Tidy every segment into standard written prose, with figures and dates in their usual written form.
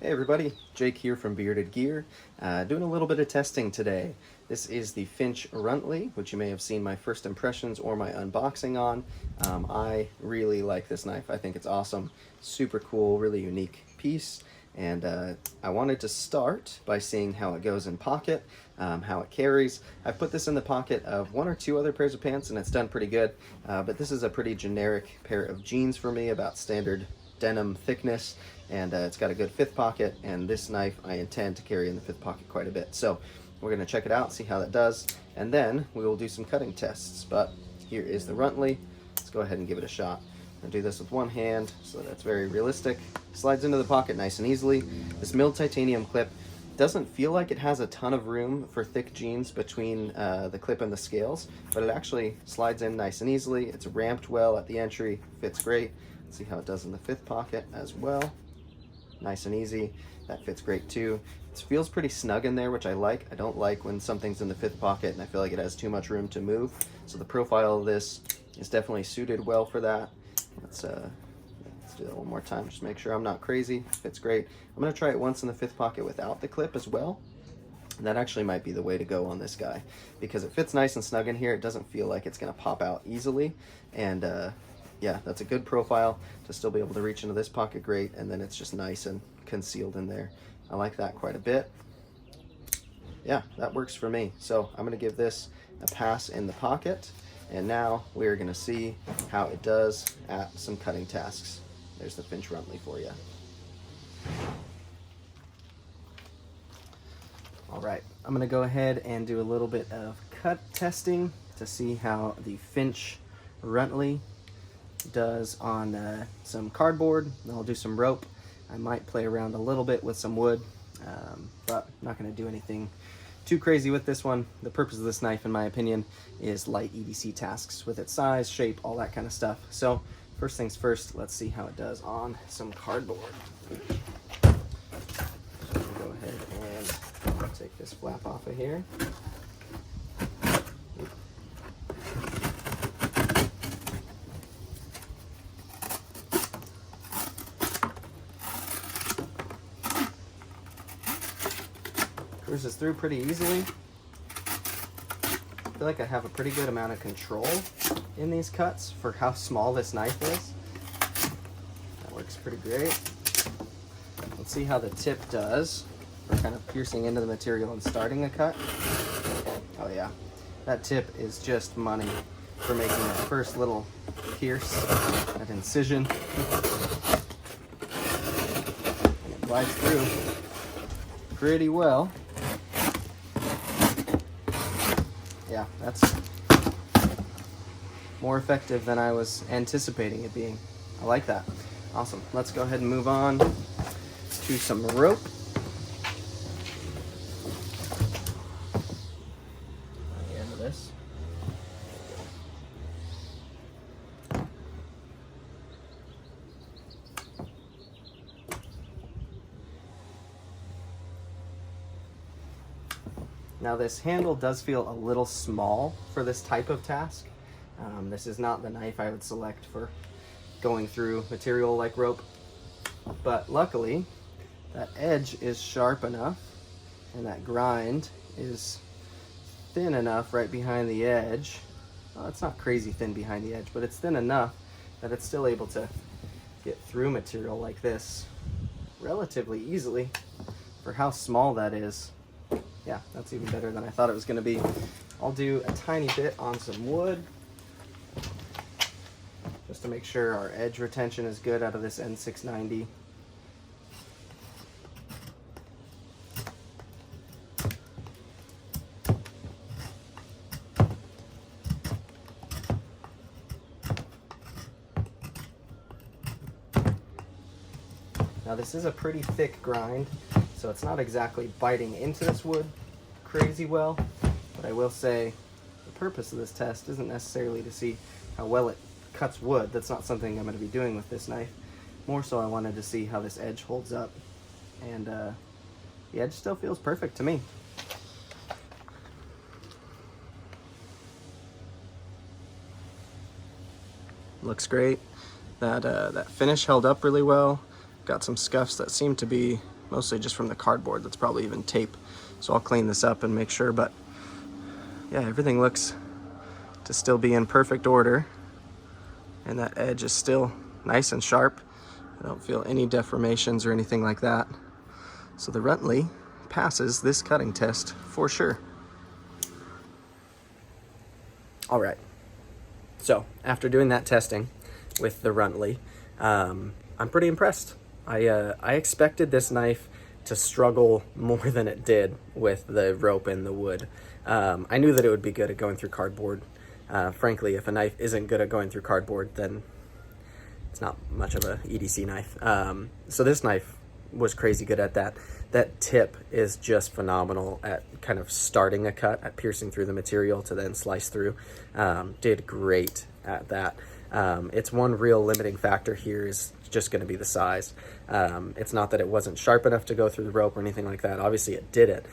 Hey everybody, Jake here from Bearded Gear, doing a little bit of testing today. This is the Finch Runtly, which you may have seen my first impressions or my unboxing on. I really like this knife. I think it's awesome, super cool, really unique piece. And I wanted to start by seeing how it goes in pocket, how it carries. I've put this in the pocket of one or two other pairs of pants and it's done pretty good, but this is a pretty generic pair of jeans for me, about standard denim thickness, and it's got a good fifth pocket, and this knife I intend to carry in the fifth pocket quite a bit. So we're going to check it out, see how that does, and then we will do some cutting tests. But here is the Runtly. Let's go ahead and give it a shot. I'll do this with one hand so that's very realistic. Slides into the pocket nice and easily. This milled titanium clip doesn't feel like it has a ton of room for thick jeans between the clip and the scales, but it actually slides in nice and easily. It's ramped well at the entry, fits great. Let's see how it does in the fifth pocket as well. Nice and easy. That fits great too. It feels pretty snug in there, which I like. I don't like when something's in the fifth pocket and I feel like it has too much room to move. So the profile of this is definitely suited well for that. Let's do that one more time, just make sure I'm not crazy. Fits great. I'm gonna try it once in the fifth pocket without the clip as well. And that actually might be the way to go on this guy, because it fits nice and snug in here. It doesn't feel like it's gonna pop out easily. And yeah, that's a good profile to still be able to reach into this pocket great, and then it's just nice and concealed in there. I like that quite a bit. Yeah, that works for me. So I'm gonna give this a pass in the pocket, and now we're gonna see how it does at some cutting tasks. There's the Finch Runtly for you. All right, I'm gonna go ahead and do a little bit of cut testing to see how the Finch Runtly does on some cardboard. I'll do some rope. I might play around a little bit with some wood, but I'm not going to do anything too crazy with this one. The purpose of this knife, in my opinion, is light EDC tasks with its size, shape, all that kind of stuff. So first things first, let's see how it does on some cardboard. So go ahead and take this flap off of here. Cruises through pretty easily. I feel like I have a pretty good amount of control in these cuts for how small this knife is. That works pretty great. Let's see how the tip does for kind of piercing into the material and starting a cut. Oh yeah, that tip is just money for making that first little pierce, that incision. And it glides through pretty well. Yeah, that's more effective than I was anticipating it being. I like that. Awesome. Let's go ahead and move on to some rope. At the end of this. Now this handle does feel a little small for this type of task. This is not the knife I would select for going through material like rope, but luckily that edge is sharp enough and that grind is thin enough right behind the edge. Well, it's not crazy thin behind the edge, but it's thin enough that it's still able to get through material like this relatively easily for how small that is. Yeah, that's even better than I thought it was going to be. I'll do a tiny bit on some wood just to make sure our edge retention is good out of this N690. Now this is a pretty thick grind, so it's not exactly biting into this wood crazy well, but I will say the purpose of this test isn't necessarily to see how well it cuts wood. That's not something I'm going to be doing with this knife. More so I wanted to see how this edge holds up, and the edge still feels perfect to me. Looks great. That finish held up really well. Got some scuffs that seem to be mostly just from the cardboard. That's probably even tape. So I'll clean this up and make sure, but yeah, everything looks to still be in perfect order. And that edge is still nice and sharp. I don't feel any deformations or anything like that. So the Runtly passes this cutting test for sure. All right, so after doing that testing with the Runtly, I'm pretty impressed. I expected this knife to struggle more than it did with the rope and the wood. I knew that it would be good at going through cardboard. Frankly, if a knife isn't good at going through cardboard, then it's not much of a EDC knife. So this knife was crazy good at that. That tip is just phenomenal at kind of starting a cut, at piercing through the material to then slice through. Did great at that. It's one real limiting factor here is just going to be the size. It's not that it wasn't sharp enough to go through the rope or anything like that. Obviously it did it.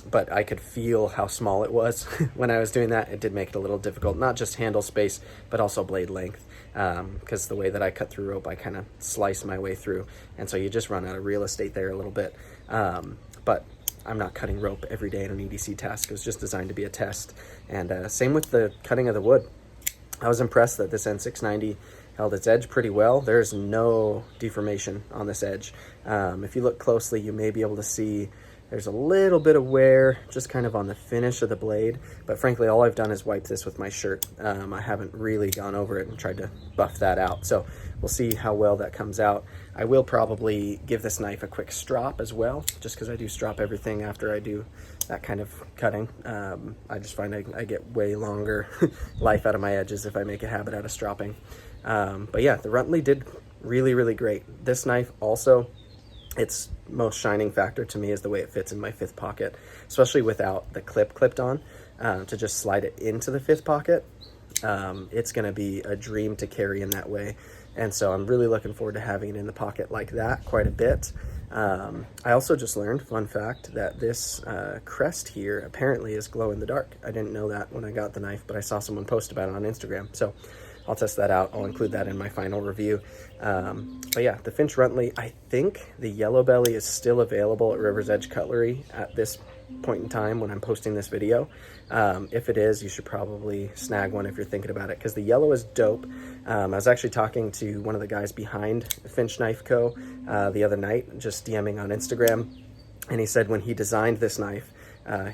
But I could feel how small it was when I was doing that. It did make it a little difficult, not just handle space, but also blade length. Because the way that I cut through rope, I kind of slice my way through. And so you just run out of real estate there a little bit. But I'm not cutting rope every day in an EDC task. It was just designed to be a test. And same with the cutting of the wood. I was impressed that this N690 held its edge pretty well. There's no deformation on this edge. If you look closely, you may be able to see there's a little bit of wear just kind of on the finish of the blade, but frankly, all I've done is wipe this with my shirt. I haven't really gone over it and tried to buff that out. So we'll see how well that comes out. I will probably give this knife a quick strop as well, just because I do strop everything after I do that kind of cutting. I just find I get way longer life out of my edges if I make a habit out of stropping. But yeah, the Runtly did really, really great. This knife also, its most shining factor to me is the way it fits in my fifth pocket, especially without the clip clipped on. To just slide it into the fifth pocket, it's going to be a dream to carry in that way. And so I'm really looking forward to having it in the pocket like that quite a bit. I also just learned, fun fact, that this crest here apparently is glow in the dark. I didn't know that when I got the knife, but I saw someone post about it on Instagram. So I'll test that out. I'll include that in my final review. But yeah, the Finch Runtly, I think the yellow belly is still available at River's Edge Cutlery at this point in time when I'm posting this video. If it is, you should probably snag one if you're thinking about it, because the yellow is dope. I was actually talking to one of the guys behind Finch Knife Co. The other night, just DMing on Instagram, and he said when he designed this knife,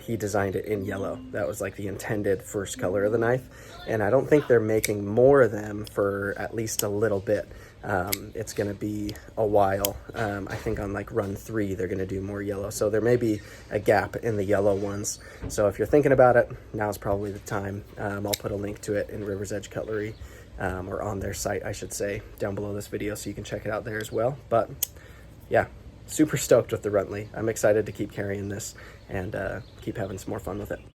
he designed it in yellow. That was like the intended first color of the knife. And I don't think they're making more of them for at least a little bit. It's going to be a while. I think on like run 3, they're going to do more yellow. So there may be a gap in the yellow ones. So if you're thinking about it, now's probably the time. I'll put a link to it in River's Edge Cutlery, or on their site, I should say, down below this video, so you can check it out there as well. But yeah, super stoked with the Runtly. I'm excited to keep carrying this and keep having some more fun with it.